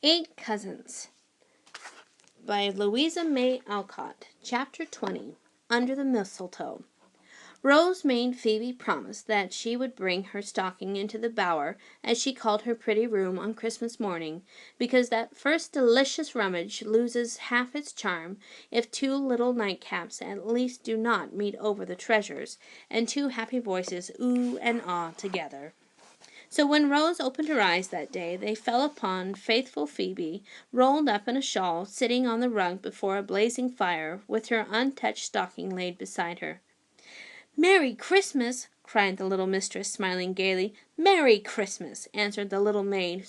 Eight Cousins by Louisa May Alcott. Chapter 20. Under the Mistletoe. Rose made Phoebe promise that she would bring her stocking into the bower, as she called her pretty room, on Christmas morning, because that first delicious rummage loses half its charm if two little nightcaps at least do not meet over the treasures, and two happy voices ooh and ah together. So when Rose opened her eyes that day, they fell upon faithful Phoebe, rolled up in a shawl, sitting on the rug before a blazing fire, with her untouched stocking laid beside her. "Merry Christmas!" cried the little mistress, smiling gaily. "Merry Christmas!" answered the little maid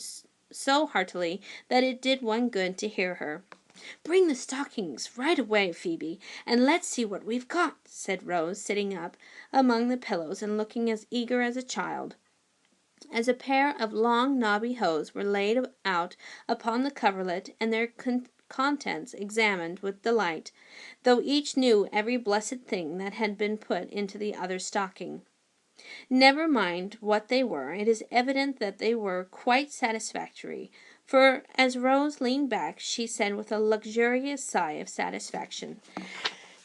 so heartily that it did one good to hear her. "Bring the stockings right away, Phoebe, and let's see what we've got," said Rose, sitting up among the pillows and looking as eager as a child. As a pair of long knobby hose were laid out upon the coverlet and their contents examined with delight, though each knew every blessed thing that had been put into the other's stocking. Never mind what they were, it is evident that they were quite satisfactory, for as Rose leaned back, she said with a luxurious sigh of satisfaction,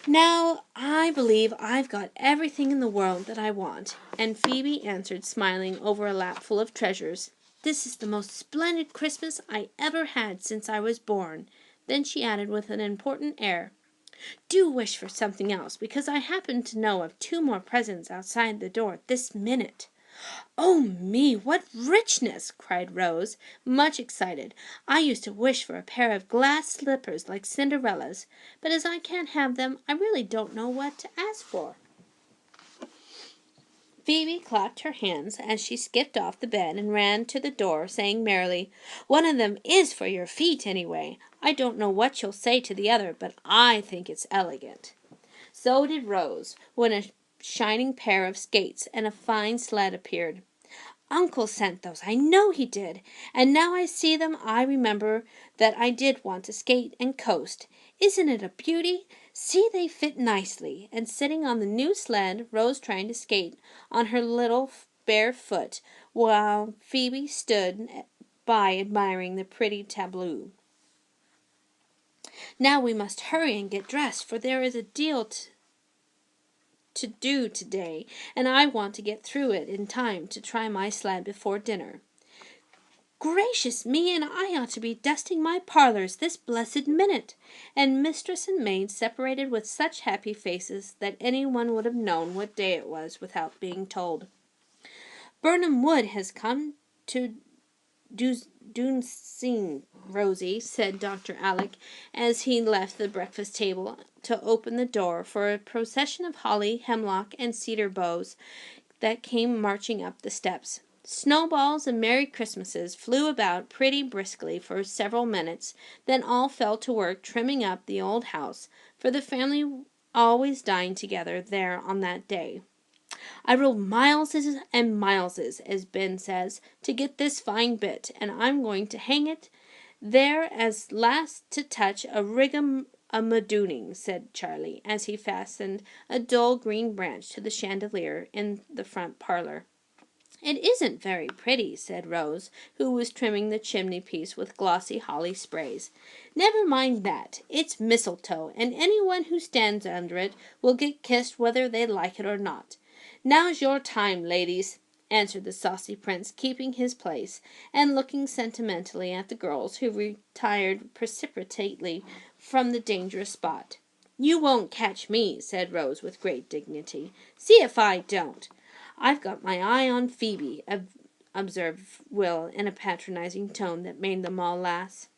"Now, I believe I've got everything in the world that I want." And Phoebe answered, smiling over a lapful of treasures, "This is the most splendid Christmas I ever had since I was born." Then she added with an important air, "Do wish for something else, because I happen to know of 2 more presents outside the door this minute." "Oh me, what richness!" cried Rose, much excited. "I used to wish for a pair of glass slippers like Cinderella's, but as I can't have them, I really don't know what to ask for." Phoebe clapped her hands as she skipped off the bed and ran to the door, saying merrily, "One of them is for your feet, anyway. I don't know what you'll say to the other, but I think it's elegant." So did Rose, when a shining pair of skates and a fine sled appeared. "Uncle sent those, I know he did, and now I see them I remember that I did want to skate and coast. Isn't it a beauty? See, they fit nicely." And sitting on the new sled, Rose tried to skate on her little bare foot, while Phoebe stood by admiring the pretty tableau. "Now we must hurry and get dressed, for there is a deal to do today, and I want to get through it in time to try my sled before dinner." "Gracious me, and I ought to be dusting my parlors this blessed minute." And mistress and maid separated with such happy faces that anyone would have known what day it was without being told. "Birnam Wood has come to Dunsink, Rosie," said Dr. Alec, as he left the breakfast table to open the door for a procession of holly, hemlock, and cedar boughs that came marching up the steps. Snowballs and Merry Christmases flew about pretty briskly for several minutes, then all fell to work trimming up the old house, for the family always dined together there on that day. "I rode mileses and mileses, as Ben says, to get this fine bit, and I'm going to hang it there as last to touch a rigamadooning," said Charlie, as he fastened a dull green branch to the chandelier in the front parlor. "It isn't very pretty," said Rose, who was trimming the chimney-piece with glossy holly sprays. "Never mind that. It's mistletoe, and anyone who stands under it will get kissed whether they like it or not. Now's your time, ladies," answered the saucy prince, keeping his place, and looking sentimentally at the girls, who retired precipitately from the dangerous spot. "You won't catch me," said Rose with great dignity. "See if I don't." "I've got my eye on Phoebe," observed Will in a patronizing tone that made them all laugh.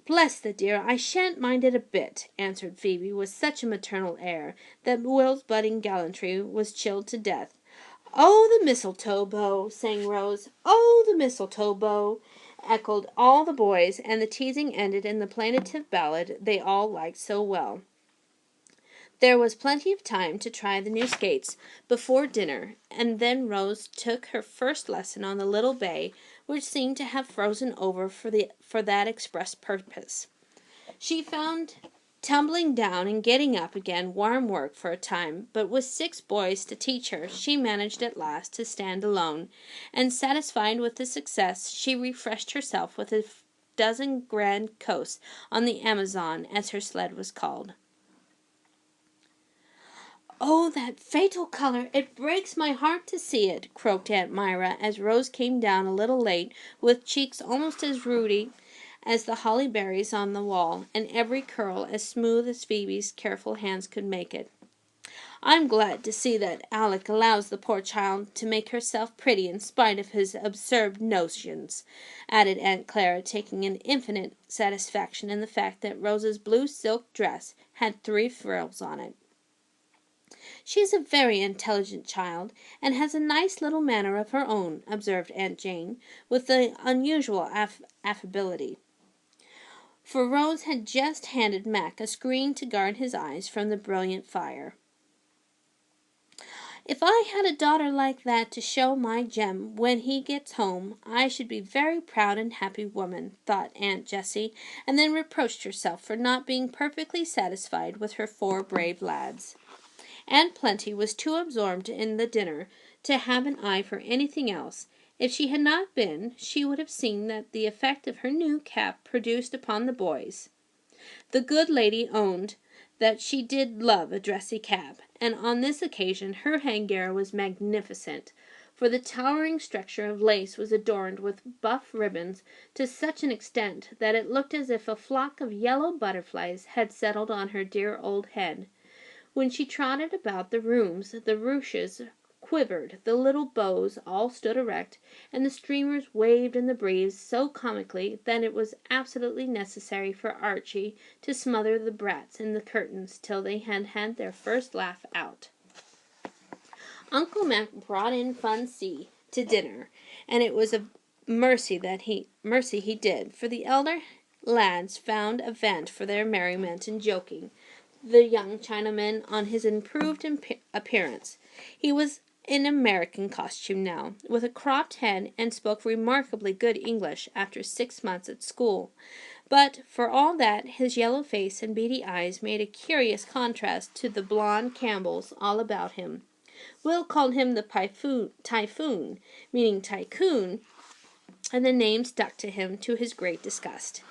"Bless the dear, I shan't mind it a bit," answered Phoebe with such a maternal air that Will's budding gallantry was chilled to death. "Oh, the mistletoe bough," sang Rose. "Oh, the mistletoe bough," echoed all the boys, and the teasing ended in the plaintive ballad they all liked so well. There was plenty of time to try the new skates before dinner, and then Rose took her first lesson on the little bay, which seemed to have frozen over for that express purpose. She found tumbling down and getting up again, warm work for a time, but with 6 boys to teach her, she managed at last to stand alone, and satisfied with the success, she refreshed herself with a dozen grand coasts on the Amazon, as her sled was called. "Oh, that fatal color! It breaks my heart to see it," croaked Aunt Myra, as Rose came down a little late, with cheeks almost as ruddy as the holly berries on the wall, and every curl as smooth as Phoebe's careful hands could make it. "I'm glad to see that Alec allows the poor child to make herself pretty in spite of his absurd notions," added Aunt Clara, taking an infinite satisfaction in the fact that Rose's blue silk dress had 3 frills on it. "She's a very intelligent child, and has a nice little manner of her own," observed Aunt Jane, with the unusual affability. For Rose had just handed Mac a screen to guard his eyes from the brilliant fire. "If I had a daughter like that to show my Jem when he gets home, I should be a very proud and happy woman," thought Aunt Jessie, and then reproached herself for not being perfectly satisfied with her 4 brave lads. Aunt Plenty was too absorbed in the dinner to have an eye for anything else. If she had not been, she would have seen that the effect of her new cap produced upon the boys. The good lady owned that she did love a dressy cap, and on this occasion her headgear was magnificent, for the towering structure of lace was adorned with buff ribbons to such an extent that it looked as if a flock of yellow butterflies had settled on her dear old head. When she trotted about the rooms, the ruches quivered, the little bows all stood erect, and the streamers waved in the breeze so comically that it was absolutely necessary for Archie to smother the brats in the curtains till they had had their first laugh out. Uncle Mac brought in Fun C to dinner, and it was a mercy he did, for the elder lads found a vent for their merriment in joking the young Chinaman on his improved appearance. He was in American costume now, with a cropped head, and spoke remarkably good English after 6 months at school. But, for all that, his yellow face and beady eyes made a curious contrast to the blonde Campbells all about him. Will called him the Typhoon, meaning tycoon, and the name stuck to him to his great disgust.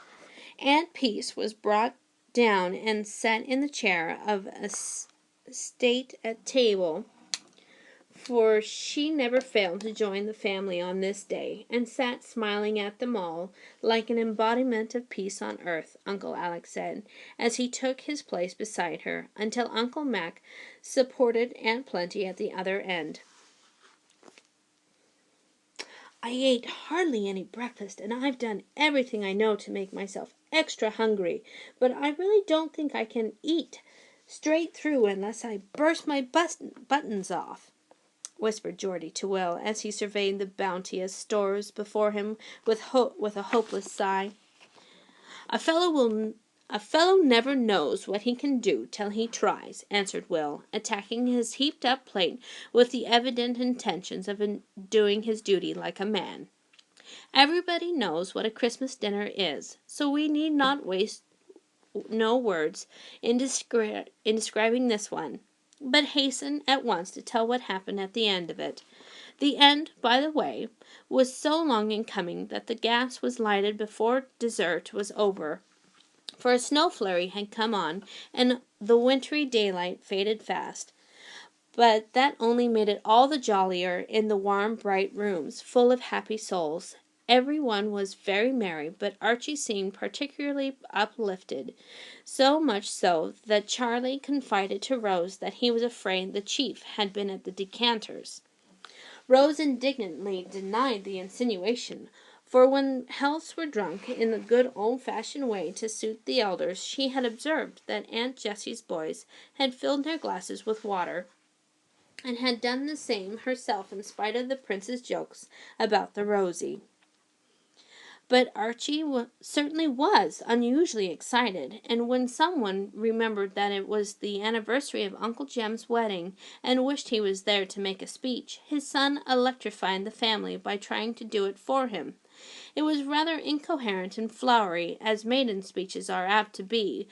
Aunt Peace was brought down and sat in the chair of state at table, for she never failed to join the family on this day, and sat smiling at them all, like an embodiment of peace on earth, Uncle Alec said, as he took his place beside her, until Uncle Mac supported Aunt Plenty at the other end. "I ate hardly any breakfast, and I've done everything I know to make myself extra hungry, but I really don't think I can eat straight through unless I burst my buttons off," whispered Geordie to Will, as he surveyed the bounteous stores before him with a hopeless sigh. A fellow never knows what he can do till he tries," answered Will, attacking his heaped-up plate with the evident intentions of doing his duty like a man. "Everybody knows what a Christmas dinner is, so we need not waste no words in describing this one, but hasten at once to tell what happened at the end of it. The end, by the way, was so long in coming that the gas was lighted before dessert was over, for a snow flurry had come on, and the wintry daylight faded fast. But that only made it all the jollier in the warm, bright rooms, full of happy souls. Every one was very merry, but Archie seemed particularly uplifted, so much so that Charlie confided to Rose that he was afraid the chief had been at the decanters. Rose indignantly denied the insinuation, for when healths were drunk in the good old-fashioned way to suit the elders, she had observed that Aunt Jessie's boys had filled their glasses with water, and had done the same herself in spite of the prince's jokes about the rosy. But Archie certainly was unusually excited, and when someone remembered that it was the anniversary of Uncle Jem's wedding, and wished he was there to make a speech, his son electrified the family by trying to do it for him. It was rather incoherent and flowery, as maiden speeches are apt to be,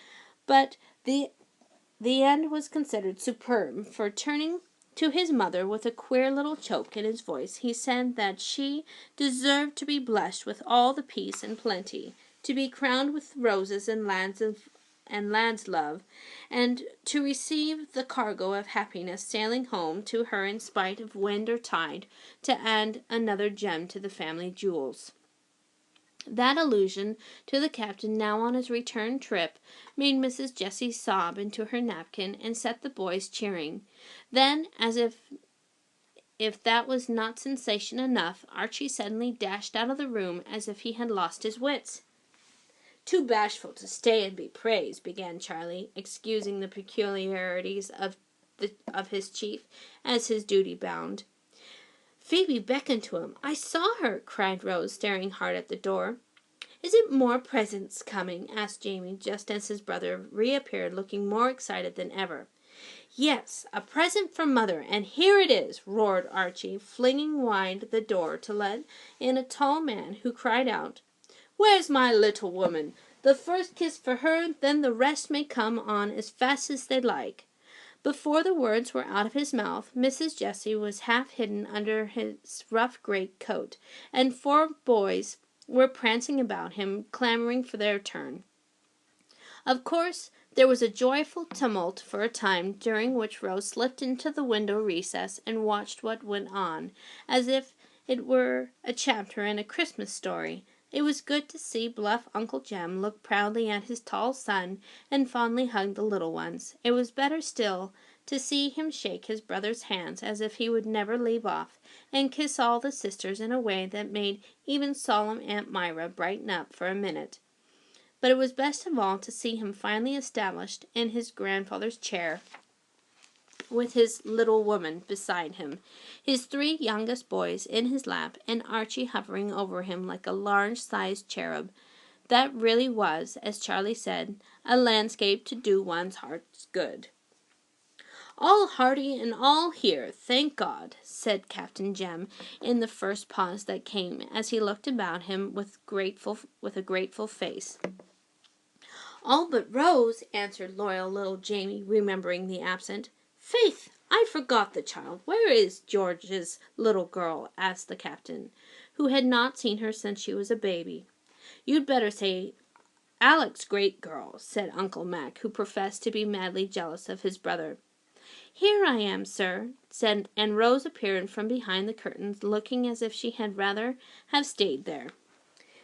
But the end was considered superb, for turning to his mother with a queer little choke in his voice, he said that she deserved to be blessed with all the peace and plenty, to be crowned with roses and lad's love, and to receive the cargo of happiness sailing home to her in spite of wind or tide, to add another gem to the family jewels. That allusion to the captain now on his return trip made Mrs. Jessie sob into her napkin and set the boys cheering. Then, as if that was not sensation enough, Archie suddenly dashed out of the room as if he had lost his wits. "Too bashful to stay and be praised," began Charlie, excusing the peculiarities of his chief, as his duty bound. "Phoebe beckoned to him. I saw her," cried Rose, staring hard at the door. "Is it more presents coming?" asked Jamie, just as his brother reappeared, looking more excited than ever. "Yes, a present for Mother, and here it is," roared Archie, flinging wide the door to let in a tall man who cried out, "Where's my little woman? The first kiss for her, then the rest may come on as fast as they like." Before the words were out of his mouth, Mrs. Jessie was half hidden under his rough great coat, and 4 boys were prancing about him, clamoring for their turn. Of course, there was a joyful tumult for a time, during which Rose slipped into the window recess and watched what went on, as if it were a chapter in a Christmas story. It was good to see bluff Uncle Jem look proudly at his tall son and fondly hug the little ones. It was better still to see him shake his brother's hands as if he would never leave off, and kiss all the sisters in a way that made even solemn Aunt Myra brighten up for a minute. But it was best of all to see him finally established in his grandfather's chair, with his little woman beside him, his 3 youngest boys in his lap, and Archie hovering over him like a large-sized cherub. That really was, as Charlie said, a landscape to do one's heart good. "All hearty and all here, thank God," said Captain Jem, in the first pause that came, as he looked about him with a grateful face. "All but Rose," answered loyal little Jamie, remembering the absent. "Faith, I forgot the child. Where is George's little girl?" asked the captain, who had not seen her since she was a baby. "You'd better say Alec's great girl," said Uncle Mac, who professed to be madly jealous of his brother. "Here I am, sir," said, and Rose appeared from behind the curtains, looking as if she had rather have stayed there.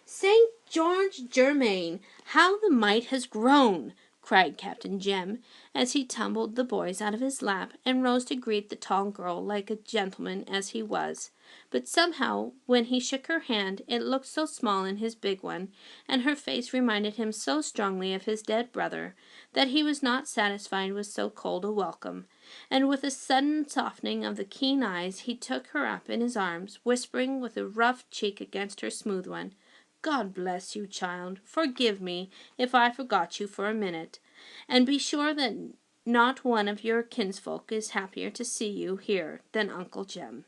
"St. George Germain, how the mite has grown!" cried Captain Jem, as he tumbled the boys out of his lap, and rose to greet the tall girl like a gentleman as he was. But somehow, when he shook her hand, it looked so small in his big one, and her face reminded him so strongly of his dead brother, that he was not satisfied with so cold a welcome, and with a sudden softening of the keen eyes, he took her up in his arms, whispering with a rough cheek against her smooth one, "God bless you, child. Forgive me if I forgot you for a minute, and be sure that not one of your kinsfolk is happier to see you here than Uncle Jem."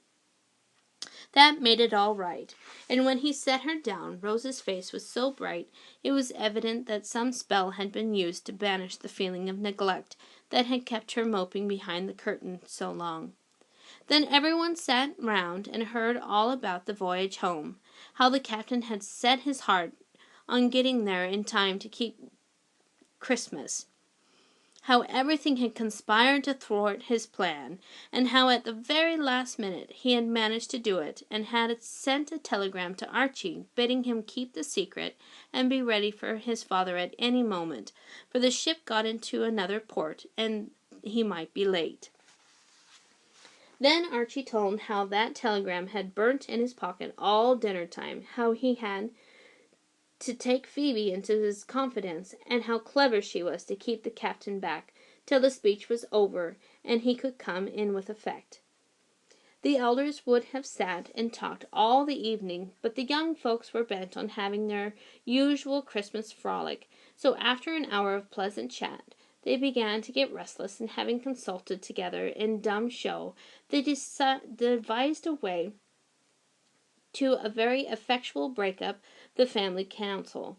That made it all right, and when he set her down, Rose's face was so bright it was evident that some spell had been used to banish the feeling of neglect that had kept her moping behind the curtain so long. Then everyone sat round and heard all about the voyage home, how the captain had set his heart on getting there in time to keep Christmas, how everything had conspired to thwart his plan, and how at the very last minute he had managed to do it, and had sent a telegram to Archie bidding him keep the secret and be ready for his father at any moment, for the ship got into another port and he might be late. Then Archie told how that telegram had burnt in his pocket all dinner time, how he had to take Phoebe into his confidence, and how clever she was to keep the captain back till the speech was over and he could come in with effect. The elders would have sat and talked all the evening, but the young folks were bent on having their usual Christmas frolic, so after an hour of pleasant chat, they began to get restless, and having consulted together in dumb show, they devised a way to a very effectual break up the family council.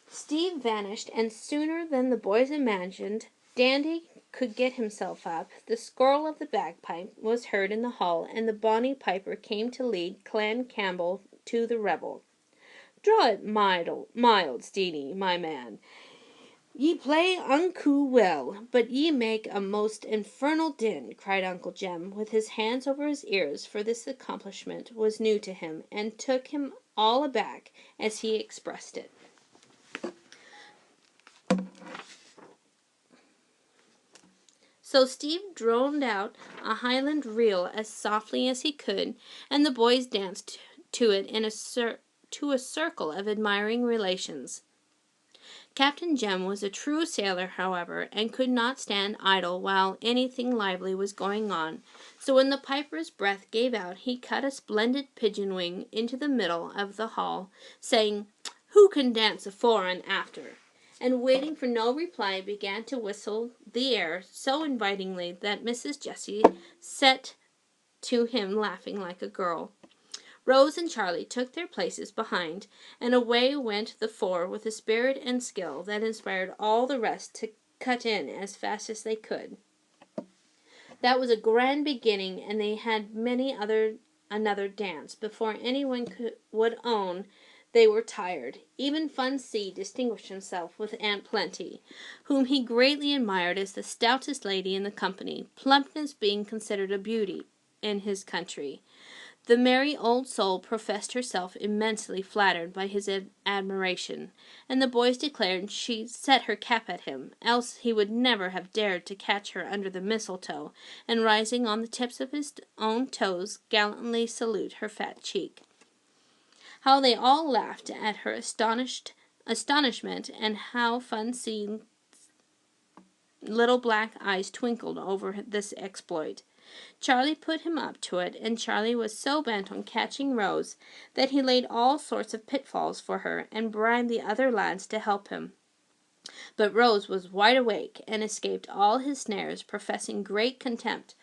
Steve vanished, and sooner than the boys imagined Dandy could get himself up, the skirl of the bagpipe was heard in the hall, and the bonny piper came to lead Clan Campbell to the revel. "Draw it mild, Steenie, my man. Ye play unco well, but ye make a most infernal din," cried Uncle Jem, with his hands over his ears, for this accomplishment was new to him, and took him all aback, as he expressed it. So Steve droned out a Highland reel as softly as he could, and the boys danced to it in to a circle of admiring relations. Captain Jem was a true sailor, however, and could not stand idle while anything lively was going on, so when the piper's breath gave out he cut a splendid pigeon wing into the middle of the hall, saying, "Who can dance afore and after?" and waiting for no reply began to whistle the air so invitingly that Mrs. Jessie set to him laughing like a girl. Rose and Charlie took their places behind, and away went the four with a spirit and skill that inspired all the rest to cut in as fast as they could. That was a grand beginning, and they had another dance before anyone would own they were tired. Even Fun C distinguished himself with Aunt Plenty, whom he greatly admired as the stoutest lady in the company, plumpness being considered a beauty in his country. The merry old soul professed herself immensely flattered by his admiration, and the boys declared she set her cap at him, else he would never have dared to catch her under the mistletoe, and rising on the tips of his own toes, gallantly salute her fat cheek. How they all laughed at her astonishment, and how Fun C little black eyes twinkled over this exploit. Charlie put him up to it, and Charlie was so bent on catching Rose that he laid all sorts of pitfalls for her, and bribed the other lads to help him. But Rose was wide awake, and escaped all his snares, professing great contempt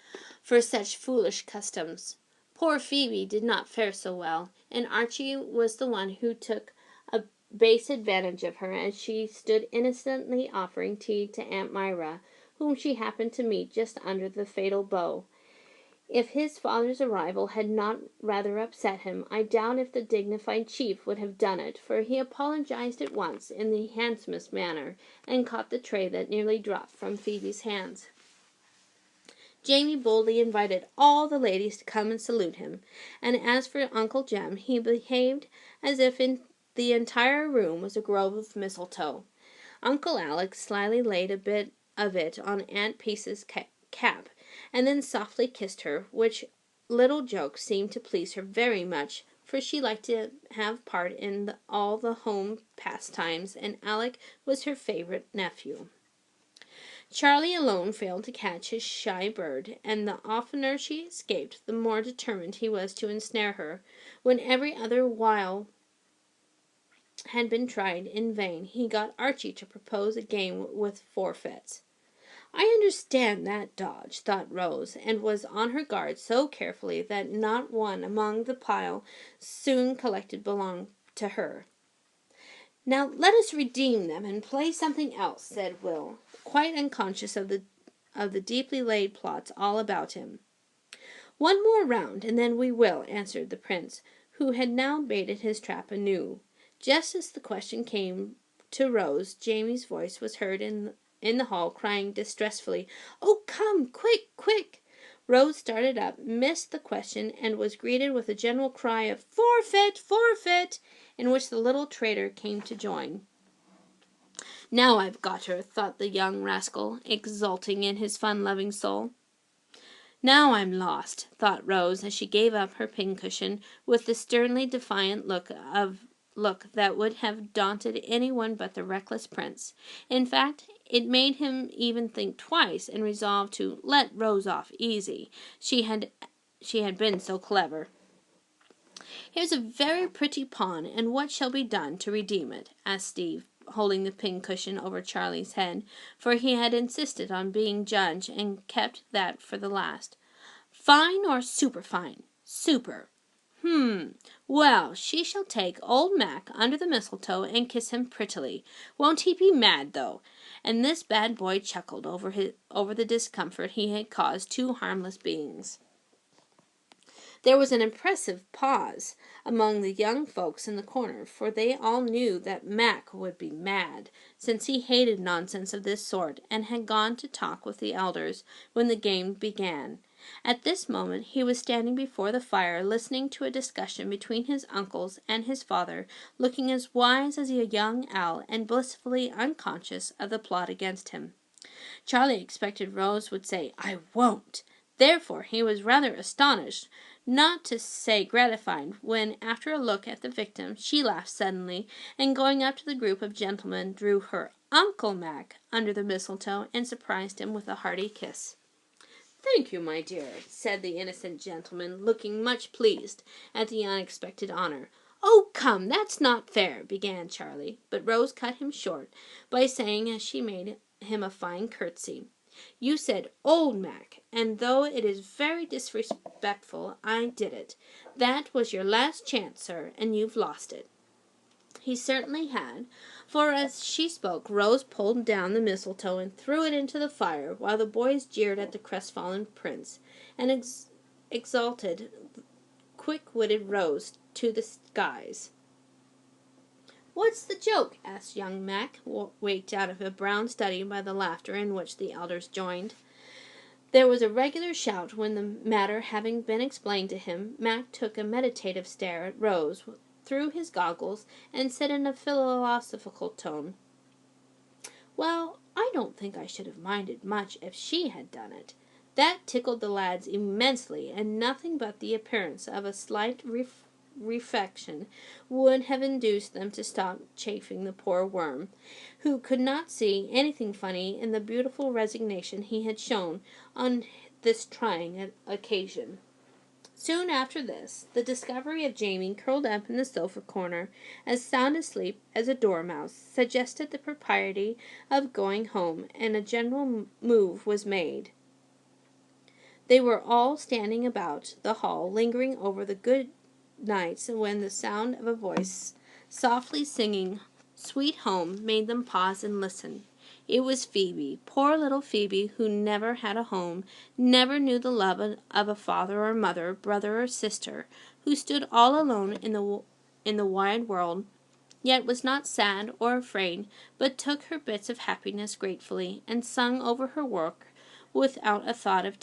for such foolish customs. Poor Phoebe did not fare so well, and Archie was the one who took a base advantage of her as she stood innocently offering tea to Aunt Myra, whom she happened to meet just under the fatal bow. If his father's arrival had not rather upset him, I doubt if the dignified chief would have done it, for he apologized at once in the handsomest manner, and caught the tray that nearly dropped from Phoebe's hands. Jamie boldly invited all the ladies to come and salute him, and as for Uncle Jem, he behaved as if the entire room was a grove of mistletoe. Uncle Alec slyly laid a bit of it on Aunt Peace's cap, and then softly kissed her, which little joke seemed to please her very much, for she liked to have part in all the home pastimes, and Alec was her favorite nephew. Charlie alone failed to catch his shy bird, and the oftener she escaped, the more determined he was to ensnare her. When every other wile had been tried in vain, he got Archie to propose a game with forfeits. "I understand that dodge," thought Rose, and was on her guard so carefully that not one among the pile soon collected belonged to her. "Now let us redeem them and play something else," said Will, quite unconscious of the deeply laid plots all about him. "One more round, and then we will," answered the prince, who had now baited his trap anew. Just as the question came to Rose, Jamie's voice was heard in the hall, crying distressfully, "Oh, come, quick, quick!" Rose started up, missed the question, and was greeted with a general cry of "Forfeit! Forfeit!" in which the little traitor came to join. "Now I've got her," thought the young rascal, exulting in his fun-loving soul. "Now I'm lost," thought Rose, as she gave up her pincushion with the sternly defiant look that would have daunted anyone but the reckless prince. In fact, it made him even think twice, and resolve to let Rose off easy. She had been so clever. "Here's a very pretty pawn, and what shall be done to redeem it?" asked Steve, holding the pincushion over Charlie's head, for he had insisted on being judge and kept that for the last. "Fine or superfine?" "Super." Well, she shall take old Mac under the mistletoe and kiss him prettily. Won't he be mad, though?" And this bad boy chuckled over the discomfort he had caused two harmless beings. There was an impressive pause among the young folks in the corner, for they all knew that Mac would be mad, since he hated nonsense of this sort, and had gone to talk with the elders when the game began. At this moment he was standing before the fire, listening to a discussion between his uncles and his father, looking as wise as a young owl, and blissfully unconscious of the plot against him. Charlie expected Rose would say, "I won't." Therefore he was rather astonished, not to say gratified, when, after a look at the victim, she laughed suddenly, and going up to the group of gentlemen, drew her Uncle Mac under the mistletoe, and surprised him with a hearty kiss. "Thank you, my dear," said the innocent gentleman, looking much pleased at the unexpected honor. "Oh, come, that's not fair," began Charlie, but Rose cut him short by saying, as she made him a fine curtsy, "You said old Mac, and though it is very disrespectful, I did it. That was your last chance, sir, and you've lost it." He certainly had, for as she spoke, Rose pulled down the mistletoe and threw it into the fire, while the boys jeered at the crestfallen prince, and exalted quick-witted Rose to the skies. "What's the joke?" asked young Mac, waked out of a brown study by the laughter in which the elders joined. There was a regular shout when, the matter having been explained to him, Mac took a meditative stare at Rose through his goggles, and said in a philosophical tone, "Well, I don't think I should have minded much if she had done it." That tickled the lads immensely, and nothing but the appearance of a slight refection would have induced them to stop chaffing the poor worm, who could not see anything funny in the beautiful resignation he had shown on this trying occasion. Soon after this, the discovery of Jamie curled up in the sofa corner, as sound asleep as a dormouse, suggested the propriety of going home, and a general move was made. They were all standing about the hall, lingering over the good nights, when the sound of a voice softly singing "Sweet Home" made them pause and listen. It was Phoebe, poor little Phoebe, who never had a home, never knew the love of a father or mother, brother or sister, who stood all alone in the wide world, yet was not sad or afraid, but took her bits of happiness gratefully, and sung over her work without a thought of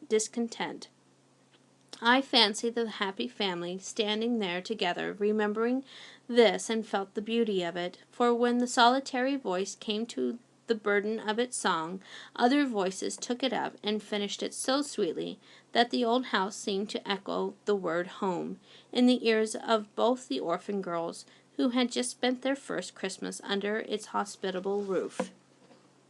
discontent. I fancied the happy family standing there together, remembering this, and felt the beauty of it, for when the solitary voice came to the burden of its song, other voices took it up and finished it so sweetly that the old house seemed to echo the word home in the ears of both the orphan girls, who had just spent their first Christmas under its hospitable roof.